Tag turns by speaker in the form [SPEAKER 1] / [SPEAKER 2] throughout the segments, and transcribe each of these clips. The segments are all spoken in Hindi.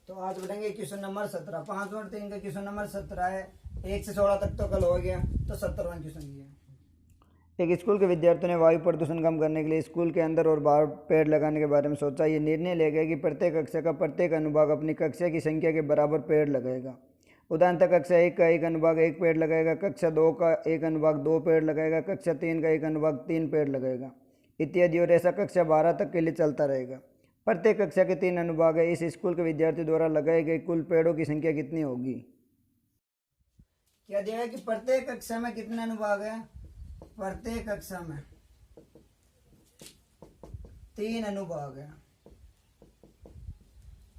[SPEAKER 1] तो आज बढ़ेंगे क्वेश्चन नंबर 17। 5 और 3 का क्वेश्चन नंबर 17 है। 1 से 16 तक तो कल हो गया, तो 17वां क्वेश्चन ये है। एक स्कूल के विद्यार्थियों ने वायु प्रदूषण कम करने के लिए स्कूल के अंदर और बाहर पेड़ लगाने के बारे में सोचा। ये निर्णय ले गया कि प्रत्येक कक्षा का प्रत्येक अनुभाग अपनी कक्षा की संख्या के बराबर पेड़ लगाएगा। उदाहरणतः कक्षा 1 का एक अनुभाग 1 पेड़ लगाएगा, कक्षा 2 का एक अनुभाग 2 पेड़ लगाएगा, कक्षा 3 का एक अनुभाग 3 पेड़ लगाएगा इत्यादि। और ऐसा कक्षा 12 तक के लिए चलता रहेगा। प्रत्येक कक्षा के 3 अनुभाग है। इस स्कूल के विद्यार्थी द्वारा लगाए गए कुल पेड़ों की संख्या कितनी होगी? क्या दिया है कि प्रत्येक कक्षा में कितने अनुभाग है? प्रत्येक कक्षा में 3 अनुभाग है।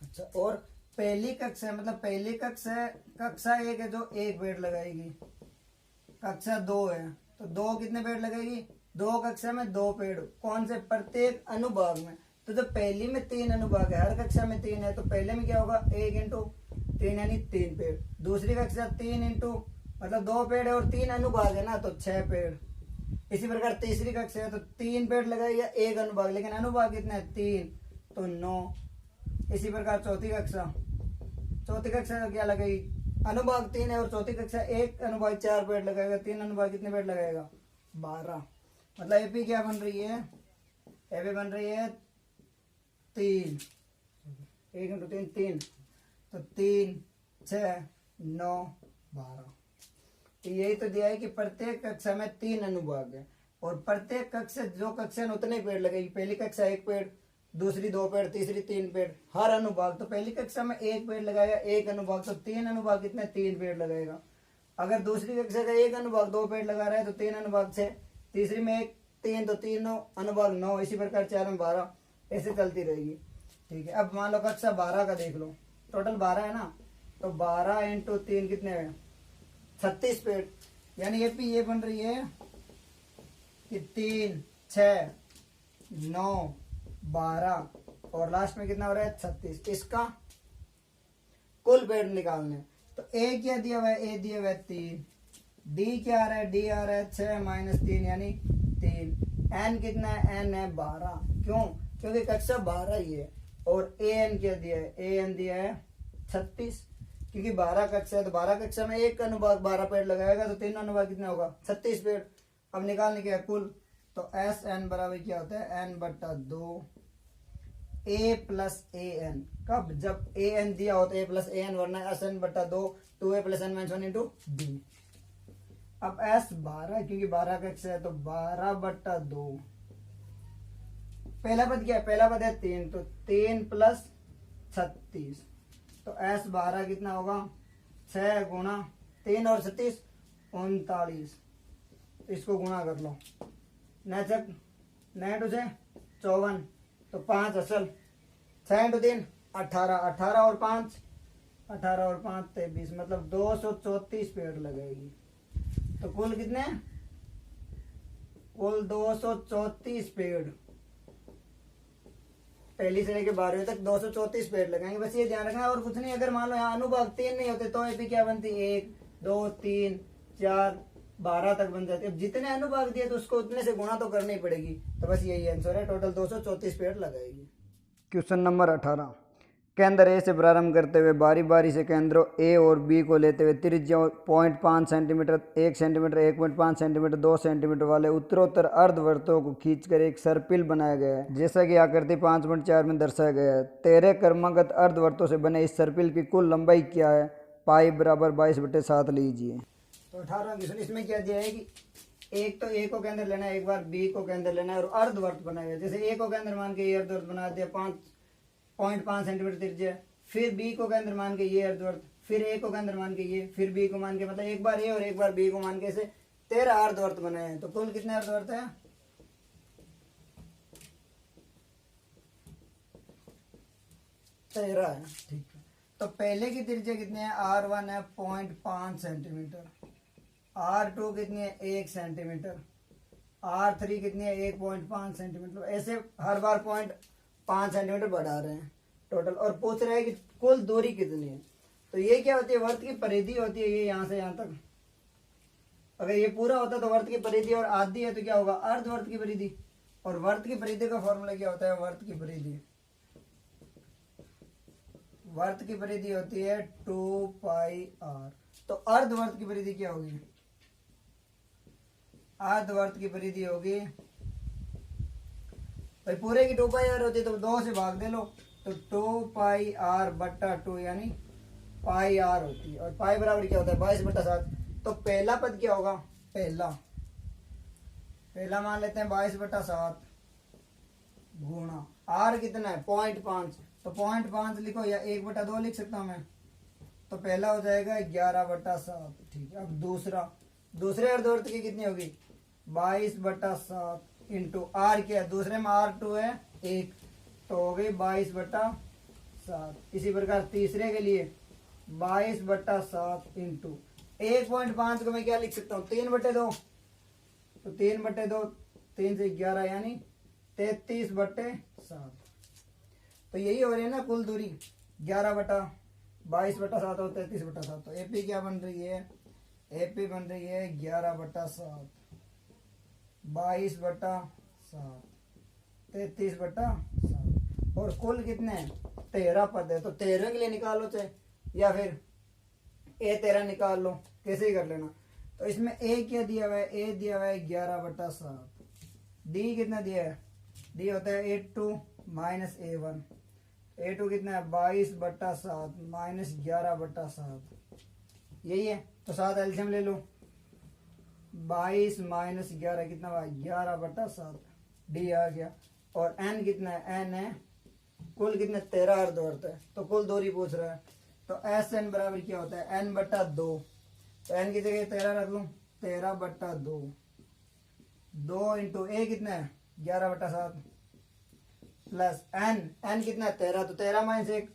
[SPEAKER 1] अच्छा, और पहली कक्षा मतलब पहली कक्षा 1 है जो 1 पेड़ लगाएगी। कक्षा 2 है तो 2 कितने पेड़ लगाएगी? 2 कक्षा में 2 पेड़। कौन से? प्रत्येक अनुभाग में। तो जब पहली में 3 अनुभाग है, हर कक्षा में 3 है, तो पहले में क्या होगा? 1 इंटू 3 यानी 3 पेड़। दूसरी कक्षा 3 इंटू मतलब 2 पेड़ है और 3 अनुभाग है ना, तो 6 पेड़। इसी प्रकार तीसरी कक्षा है तो 3 पेड़ लगाएगा 1 अनुभाग, लेकिन अनुभाग कितने हैं? 3, तो 9। इसी प्रकार चौथी कक्षा क्या लगेगी? अनुभाग 3 है और चौथी कक्षा 1 अनुभाग 4 पेड़ लगाएगा। 3 अनुभाग कितने पेड़ लगाएगा? 12। मतलब एपी क्या बन रही है? एपी बन रही है 3, 1 इंटू 3 3, तो 3 6 9 12। तो यही तो दिया है कि प्रत्येक कक्षा में 3 अनुभाग है और प्रत्येक कक्षा जो कक्षा में उतने पेड़ लगेगी। पहली कक्षा 1 पेड़, दूसरी 2 पेड़, तीसरी 3 पेड़। हर अनुभाग तो पहली कक्षा में 1 पेड़ लगाएगा 1 अनुभाग, तो 3 अनुभाग कितने? 3 पेड़ लगाएगा। अगर दूसरी कक्षा का 1 अनुभाग 2 पेड़ लगा रहा है तो 3 अनुभाग 6, तीसरी में 1 3, तो 3 अनुभाग 9। इसी प्रकार 4 में 12, ऐसे चलती रहेगी। ठीक है, अब मान लो कक्षा 12 का देख लो। टोटल 12 है ना, तो 12 इंटू 3 कितने हैं? 36 पेड़। यानी ये बन रही है कि 3 6 9 12 और लास्ट में कितना हो रहा है? 36। इसका कुल पेड़ निकालने तो ए क्या दिया हुआ है? ए दिया हुआ है 3। डी क्या आ रहा है? डी आ रहा है 6 माइनस 3 यानी 3। एन कितना है? एन है 12। क्यों? क्योंकि कक्षा 12 ही है। और ए एन क्या दिया है? ए एन दिया है 36। क्योंकि 12 कक्षा है तो 12 कक्षा में 1 अनुभाग 12 पेड़ लगाएगा तो 3 अनुभाग कितना होगा? 36 पेड़। अब निकालने के कुल तो एस एन बराबर क्या होता है? एन बट्टा 2 ए प्लस ए एन। कब? जब ए एन दिया होता है ए प्लस ए एन, वरना एस एन बट्टा 2 2a plus N minus 1 into D. अब एस 12 क्योंकि 12 कक्षा है तो 12 बट्टा 2। पहला पद क्या है? पहला पद है 3, तो 3 प्लस 36, तो एस 12 कितना होगा? 6 गुणा 3 और 36 39। इसको गुणा कर लो। 9 इंटू 6 54, तो 5 असल। 6 इंटू 3 18, 18 और 5 23, मतलब 234 पेड़ लगेगी। तो कुल कितने? कुल 234 पेड़। पहली से लेके 12वीं तक 234 पेड़ लगाएंगे। बस ये ध्यान रखना और कुछ नहीं। अगर मान लो यहाँ अनुभाग 3 नहीं होते तो एपी क्या बनती? 1 2 3 4 12 तक बन जाती है। अब जितने अनुभाग दिए तो उसको उतने से गुणा तो करनी पड़ेगी। तो बस यही आंसर है। टोटल 234 पेड़ लगाएगी। Question number 18। केंद्र ए से प्रारंभ करते हुए बारी बारी से केंद्रों ए और बी को लेते हुए त्रिज्या 0.5 सेंटीमीटर, 1 सेंटीमीटर, 1.5 सेंटीमीटर, 2 सेंटीमीटर वाले उत्तरोत्तर अर्धवृत्तों को खींचकर एक सर्पिल बनाया गया है, जैसा कि आकृति 5.4 में दर्शाया गया है। 13 क्रमागत अर्धवृत्तों से बने इस सर्पिल की कुल लंबाई क्या है? पाई बराबर 22/7 लीजिए। तो 18वां क्वेश्चन इसमें क्या दिया है कि एक तो ए को केंद्र लेना है, एक बार बी को केंद्र लेना है और अर्धवृत्त बनाया है। जैसे ए को केंद्र मान के ये अर्धवृत्त बना दिया 5.5 सेंटीमीटर त्रिज्या, फिर बी को केंद्र मान के ये अर्धवृत्त, फिर ए को केंद्र मान के ये, फिर बी को मान के, मतलब एक बार ए और एक बार बी को मान के ऐसे 13 अर्धवृत्त बनाए हैं। तो कुल कितने अर्धवृत्त है? 13 है। ठीक है, तो पहले की त्रिज्या कितनी है? R1 है 0.5 सेंटीमीटर, R2 कितनी है? 1 सेंटीमीटर, R3 कितनी है? 1.5 सेंटीमीटर। ऐसे हर बार 0.5 सेंटीमीटर बढ़ा रहे हैं टोटल। और पूछ रहे हैं कि कुल दूरी कितनी है। तो ये क्या होती है? वर्त की परिधि होती है, ये यहाँ से यहाँ तक। अगर ये पूरा होता तो वर्त की परिधि, और आधी है तो क्या होगा? अर्धवर्त की परिधि। और वर्त की परिधि का फॉर्मूला क्या होता है? वर्त की परिधि वर्त की परिधि होती है 2πr। तो अर्धवर्त की परिधि क्या होगी? अर्धवर्त की परिधि होगी भाई पूरे की 2πr होती है तो 2 से भाग दे लो तो 2πr बट्टा 2 यानी πr होती है। और पाई बराबर क्या होता है? 22/7। तो पहला पद क्या होगा? पहला मान लेते हैं 22/7 गुणा r कितना है? 0.5। तो 0.5 लिखो या 1/2 लिख सकता हूं मैं। तो पहला हो जाएगा 11/7। ठीक है। अब दूसरे अर्धवर्त की कितनी होगी? 22/7 इंटू आर क्या है? दूसरे में r2 है 1 तो हो गई 22/7। इसी प्रकार तीसरे के लिए 22/7 इंटू 1.5 को मैं क्या लिख सकता हूँ? 3/2। तो 3/2 3 से 11 यानी 33/7। तो यही हो रही है ना कुल दूरी 11/22/7 और 33/7। तो एपी क्या बन रही है? एपी बन रही है 11/7 22/7 33/7। और कुल कितने हैं? 13 पद है। तो 13 के लिए निकालो चाहे या फिर A13 निकाल लो, कैसे ही कर लेना। तो इसमें ए क्या दिया हुआ है? ए दिया हुआ है 11/7। डी कितना दिया है? डी होता है A2 माइनस A1। A2 कितना है? 22/7 माइनस 11/7 यही है। तो 7 एल्शियम ले लो। 22 माइनस 11 कितना हुआ? 11/7। डी आ गया। और एन कितना है? एन है कुल कितने? 13 अर्धवर्त है। तो कुल दूरी पूछ रहा है। तो एस एन बराबर क्या होता है? n/2। तो n की जगह 13 रख लूं। 13/2 2 इंटू ए कितना है? 11/7 प्लस एन कितना है? 13। तो 13 माइनस 1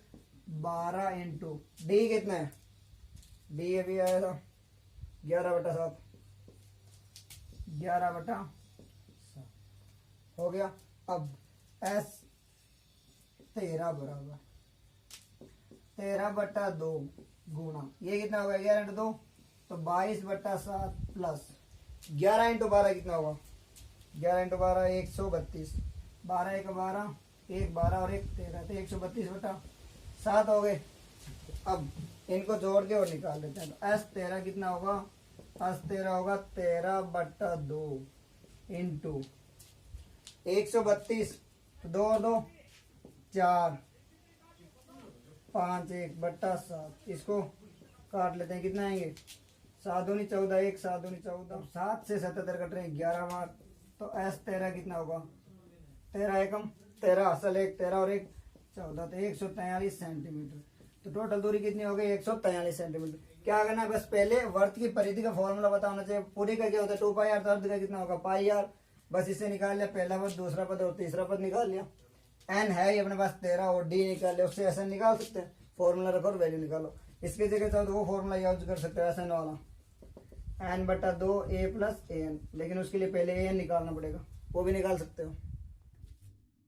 [SPEAKER 1] 12 इंटू डी कितना है? डी अभी आया था 11/7 11/7 हो गया। अब एस 13 बराबर 13/2 गुणा ये कितना होगा? 11/2 तो 22/7 प्लस 11 इंटू 12 कितना होगा? 11 इंटू 12 132। 12 1 12 1 12 और 1 13 तो 132/7 हो गए। अब इनको जोड़ के और निकाल लेते हैं। तो एस 13 कितना होगा? एस 13 होगा 13/2 इंटू 132 तो 2 और 2 4 5 1/7। इसको काट लेते हैं। कितना आएंगे? 7 दूनी 14 1 7 दूनी 14 7 से 77 कट रहे हैं 11 मार्क। तो एस 13 कितना होगा? 13 एकम 13 असल 1 13 और 1 14 तो 143 सेंटीमीटर। तो टोटल दूरी कितनी हो गई? 143 सेंटीमीटर। क्या करना है? बस पहले वर्त की परिधि का फॉर्मूला पता होना चाहिए। पूरी का क्या होता है? 2πr। तो अर्ध का कितना होगा? πr। बस इससे निकाल लिया पहला पद, दूसरा पद और तीसरा पद निकाल लिया। एन है ये अपने पास 13 और डी निकाल लिया। उससे एसएन निकाल सकते हैं। फॉर्मूला रखो और वैल्यू निकालो। इसके जगह चाहो तो वो फॉर्मूला यूज कर सकते हो एसएन वाला n/2 a प्लस an। लेकिन उसके लिए पहले an निकालना पड़ेगा, वो भी निकाल सकते हो।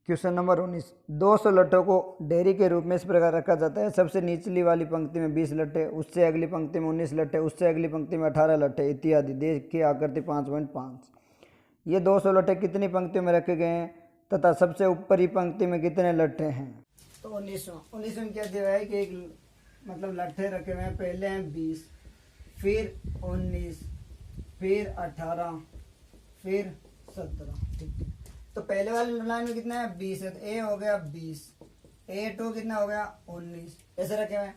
[SPEAKER 1] Question number 19। 200 लट्ठों को ढेरी के रूप में इस प्रकार रखा जाता है। सबसे निचली वाली पंक्ति में 20 लट्ठे, उससे अगली पंक्ति में 19 लट्ठे, उससे अगली पंक्ति में 18 लट्ठे इत्यादि। देखिए आकृति 5.5। ये 200 लट्ठे कितनी पंक्तियों में रखे गए हैं तथा सबसे ऊपरी पंक्ति में कितने लट्ठे हैं? तो 19 में क्या दिया है कि एक मतलब लट्ठे रखे हुए हैं। पहले हैं 20, फिर 19, फिर 18, फिर 17। ठीक है। तो पहले वाली लाइन में कितना है? 20 है। तो ए हो गया 20, A2 कितना हो गया? 19। ऐसे रखे हुए हैं।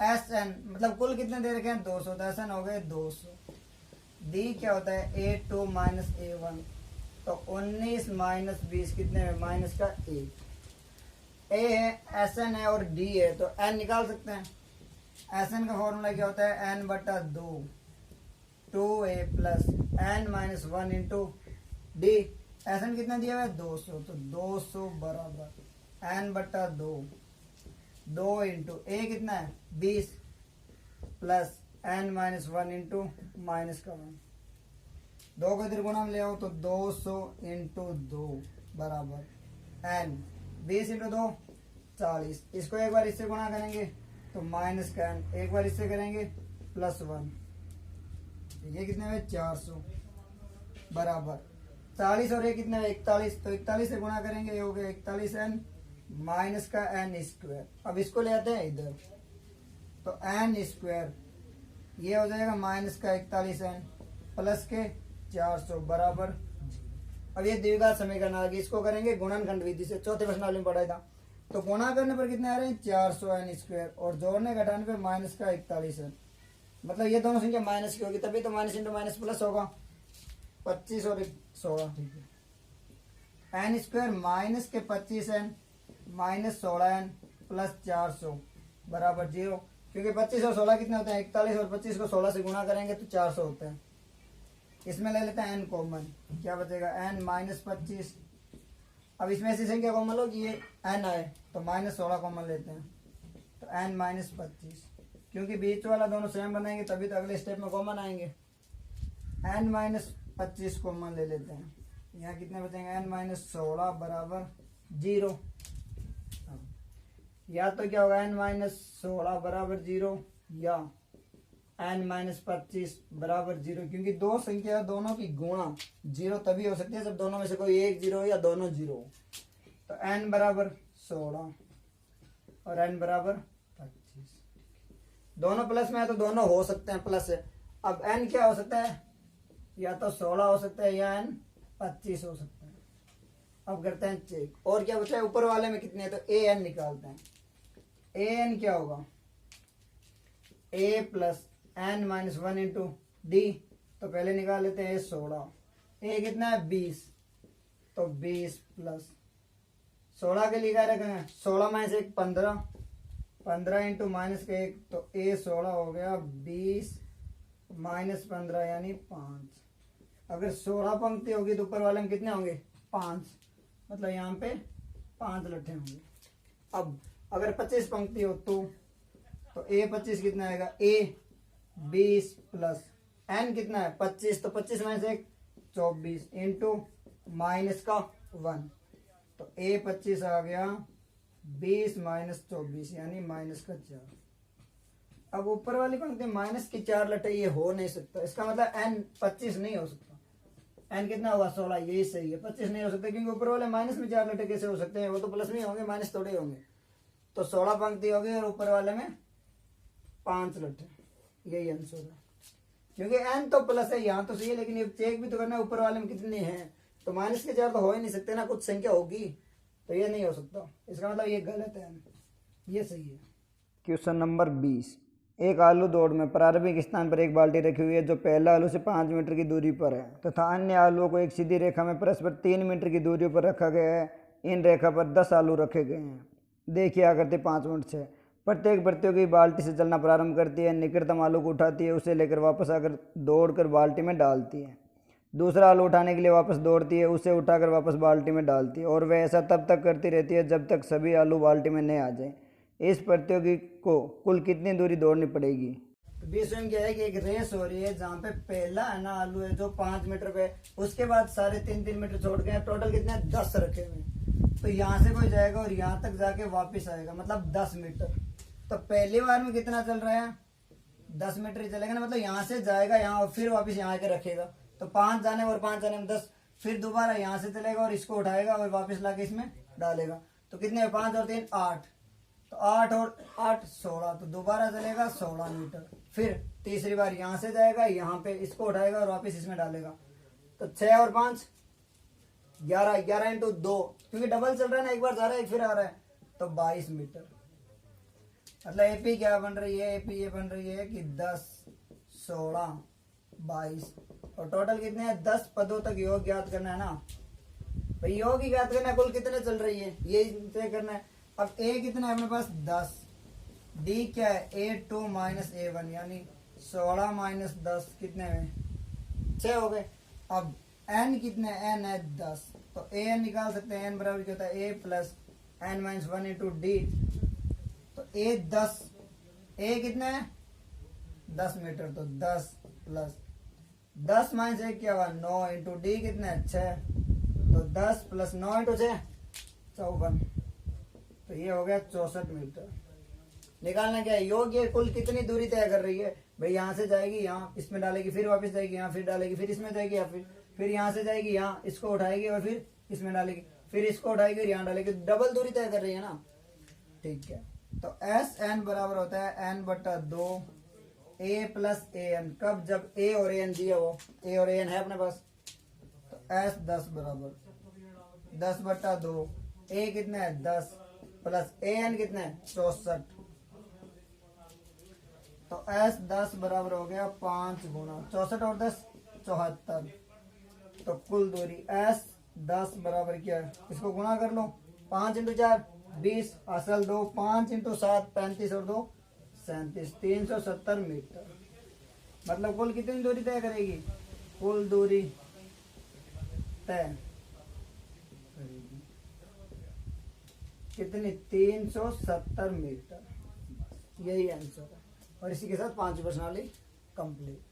[SPEAKER 1] एस एन मतलब कुल कितने दे रखे हैं? 200। तो एस एन हो गए 200। डी क्या होता है? A2 minus A1। तो 19 माइनस 20 कितने में? माइनस का 1। ए है, एस एन है और डी है तो एन निकाल सकते हैं। एस एन का फॉर्मूला क्या होता है? n/2 2a plus n minus 1 into D. S N कितना दिया हुआ है? 200। तो 200 बराबर n/2 2 इंटू ए कितना है? 20 plus n minus 1 into minus का 1। 2 को इधर गुणा में ले आओ तो 200 इंटू 2 बराबर n। 20 इंटू 2 40। इसको एक बार इससे गुणा करेंगे तो माइनस का n, एक बार इससे करेंगे प्लस 1। ये कितने में? 400 बराबर 40 और ये कितने में? 41। तो 41 से गुणा करेंगे, ये हो गया 41n माइनस का एन स्क्वायर। अब इसको ले आते हैं इधर, तो एन स्क्वायर ये हो जाएगा माइनस का 41n प्लस के 400 बराबर। अब ये द्विघात समीकरण आ गई, इसको करेंगे गुणनखंड विधि से, चौथे प्रश्नावली में पढ़ा था। तो गुणा करने पर कितने आ रहे हैं 400n स्क्वायर, और जोड़ने घटाने पर माइनस का 41n। मतलब ये दोनों संख्या माइनस की होगी, तभी तो माइनस इंटू माइनस प्लस होगा। 25 और 16, ठीक है। एन स्क्वायर माइनस के 25n माइनस 16n प्लस 400 बराबर 0, क्योंकि 25 और 16 कितने होते हैं 41, और 25 को 16 से गुणा करेंगे तो 400 होते हैं। इसमें ले लेते हैं n कॉमन, क्या बचेगा n माइनस 25। अब इसमें ऐसी संख्या कॉमन लो कि ये n आए, तो माइनस 16 कॉमन लेते हैं, तो n माइनस 25, क्योंकि बीच वाला दोनों सेम बनाएंगे तभी तो अगले स्टेप में कॉमन आएंगे। n माइनस 25 कॉमन ले लेते हैं, यहाँ कितने बचेंगे n माइनस 16 बराबर 0। या तो क्या होगा n माइनस 16 बराबर 0 या n माइनस 25 बराबर 0, क्योंकि दो संख्या दोनों की गुणा 0 तभी हो सकती है जब दोनों में से कोई एक 0 या दोनों 0 हो। तो n बराबर 16 और n बराबर 25, दोनों प्लस में है तो दोनों हो सकते हैं प्लस है। अब n क्या हो सकता है, या तो 16 हो सकता है या n 25 हो सकता है। अब करते हैं चेक, और क्या बचा है ऊपर वाले में कितने हैं, तो an निकालते हैं। an क्या होगा a plus n minus 1 into D, तो पहले निकाल लेते हैं 16, a कितना है 20, तो 20 प्लस 16 के लिए क्या रखेंगे 16 माइनस 1 15, 15 इंटू माइनस का 1, तो a 16 हो गया 20 माइनस 15 यानी 5। अगर 16 पंक्ति होगी तो ऊपर वाले में कितने होंगे 5, मतलब यहाँ पे 5 लट्ठे होंगे। अब अगर 25 पंक्ति हो तो a 25 कितना आएगा a 20 प्लस n कितना है 25, तो 25 माइनस 1 24 इंटू माइनस का 1, तो a 25 आ गया 20 माइनस 24 यानी माइनस का 4। अब ऊपर वाली पंक्ति माइनस की 4 लटे, ये हो नहीं सकता, इसका मतलब n 25 नहीं हो सकता। n कितना होगा 16, यही सही है, 25 नहीं हो सकता, क्योंकि ऊपर वाले माइनस में 4 लटे कैसे हो सकते हैं, वो तो प्लस में होंगे माइनस थोड़े होंगे। तो 16 पंक्ति होगी और ऊपर वाले में 5 लट्ठे, यही आंसर है। क्योंकि n तो प्लस है यहाँ तो सही है, लेकिन ये चेक भी तो करना है ऊपर वाले में कितने हैं, तो माइनस के 4 तो हो ही नहीं सकते ना, कुछ संख्या होगी, तो ये नहीं हो सकता, इसका मतलब ये गलत है, ये सही है। क्वेश्चन नंबर 20, एक आलू दौड़ में प्रारंभिक स्थान पर एक बाल्टी रखी हुई है जो पहला आलू से 5 मीटर की दूरी पर है तथा अन्य आलुओं को एक सीधी रेखा में परस्पर 3 मीटर की दूरी पर रखा गया है। इन रेखा पर 10 आलू रखे गए हैं। देखिए आकृति 5.6। प्रत्येक प्रतियोगी बाल्टी से चलना प्रारंभ करती है, निकटतम आलू को उठाती है, उसे लेकर वापस आकर दौड़कर बाल्टी में डालती है। दूसरा आलू उठाने के लिए वापस दौड़ती है, उसे उठाकर वापस बाल्टी में डालती है, और वह ऐसा तब तक करती रहती है जब तक सभी आलू बाल्टी में नहीं आ जाए। इस प्रतियोगी को कुल कितनी दूरी दौड़नी पड़ेगी। तो बीच में क्या है कि एक रेस हो रही है जहाँ पे पहला है ना आलू है जो 5 मीटर पे, उसके बाद सारे 3-3 मीटर छोड़ के टोटल कितने 10 रखे हुए। तो यहाँ से कोई जाएगा और यहाँ तक जाके वापिस आएगा, मतलब 10 मीटर। तो पहली बार में कितना चल रहा है 10 मीटर ही चलेगा ना, मतलब यहाँ से जाएगा यहाँ और फिर वापिस यहाँ के रखेगा, तो 5 जाने और 5 जाने में 10, फिर दोबारा यहाँ से चलेगा और इसको उठाएगा और वापिस लाके इसमें डालेगा। तो कितने 5 और 3 8, तो 8 और 8 16, तो दोबारा चलेगा 16 मीटर। फिर तीसरी बार यहाँ से जाएगा, यहाँ पे इसको उठाएगा और वापस इसमें डालेगा, तो 6 और 5 11, 11 इंटू 2, क्योंकि डबल चल रहा है ना, एक बार जा रहा है एक फिर आ रहा है, तो 22 मीटर। मतलब एपी क्या बन रही है, एपी ये बन रही है कि 10 16 22, और टोटल कितने हैं 10 पदों तक योग ज्ञात करना है ना भाई, योग ही ज्ञात करना है, कुल कितने चल रही है ये तय करना है। अब ए कितना है अपने पास 10, डी क्या है A2 माइनस A1 यानी 16 माइनस 10 कितने में 6 हो गए। अब n कितने n है 10, तो an निकाल सकते हैं, n बराबर क्या होता है a plus n minus 1 into D, तो a 10, a कितने है 10 मीटर, तो 10 प्लस 10 माइनस 1 क्या हुआ 9 इंटू डी कितने है 6, तो 10 प्लस 9 इंटू 6 54, तो ये हो गया 64 मीटर। निकालना क्या है योग, ये कुल कितनी दूरी तय कर रही है भाई, यहाँ से जाएगी यहाँ इसमें डालेगी, फिर वापस जाएगी यहाँ फिर डालेगी, फिर इसमें जाएगी या फिर यहाँ से जाएगी यहाँ इसको उठाएगी और फिर इसमें डालेगी, फिर इसको उठाएगी यहाँ डालेगी, डबल दूरी तय कर रही है ना। ठीक है, तो एस एन बराबर होता है एन बटा 2 ए प्लस ए एन। कब? जब ए और ए एन दिया हो, ए और ए एन है अपने पास। तो एस 10 बराबर 10 बटा 2, ए कितना है 10 प्लस ए एन कितना है 64। तो एस 10 बराबर हो गया 5 गुना 64 और 10 74। तो कुल दूरी एस 10 बराबर क्या है, इसको गुणा कर लो, 5 इंटू 4 20, असल 2, 5 इंटू 7 35 और 2 37, 370 मीटर। मतलब कुल कितनी दूरी तय करेगी? कुल दूरी तय करेगी कितनी? 370 मीटर। यही आंसर है। और इसी के साथ 5 प्रश्नावली कंप्लीट।